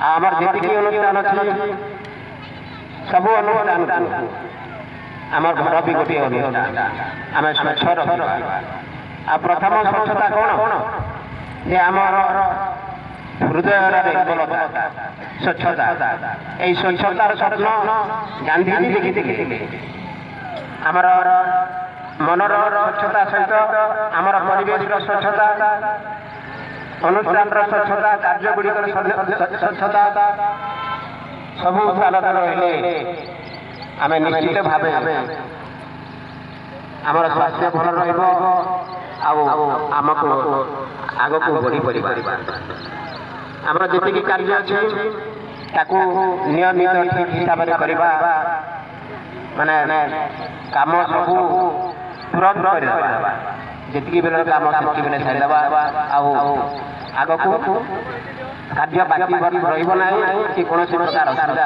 आमर जेतिकी अनुष्ठान अच्छी सब अनुष्ठान आमर घर भी गोटे अनुष्ठान आम स्वच्छ रखा प्रथम स्वच्छता कौन जे आमर हृदय स्वच्छता यही स्वच्छतार स्वप्न गांधी देखी आमर मनर स्वच्छता सहित आमर परिवेश स्वच्छता अनुष्ठान स्वच्छता कार्यगुड़िकर स्वच्छता सब स्थान रही आम निश्चित भाव आमर स्वास्थ्य भल रमको आग को बढ़ी पड़ा आमर जी कार्य अच्छे नियमित ठीक हिसाब से करवा माने काम सब तुरंत जी बेले काम से बेले सारीदेवा आग को कार्य बाकी रही ना कि कौन प्रकार असुविधा